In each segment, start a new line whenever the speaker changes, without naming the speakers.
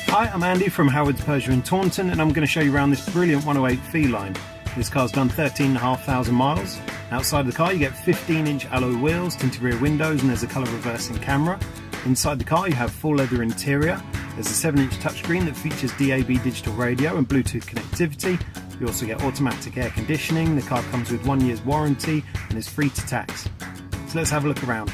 Hi, I'm Andy from Howard's Persia in Taunton, and I'm going to show you around this brilliant 108 Feline. This car's done 13,500 miles. Outside the car you get 15-inch alloy wheels, tinted rear windows, and there's a colour reversing camera. Inside the car you have full leather interior. There's a 7-inch touchscreen that features DAB digital radio and Bluetooth connectivity. You also get automatic air conditioning. The car comes with 1 year's warranty and is free to tax. So let's have a look around.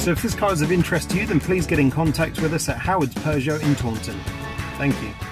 So if this car is of interest to you, then please get in contact with us at Howard's Persia in Taunton. Thank you.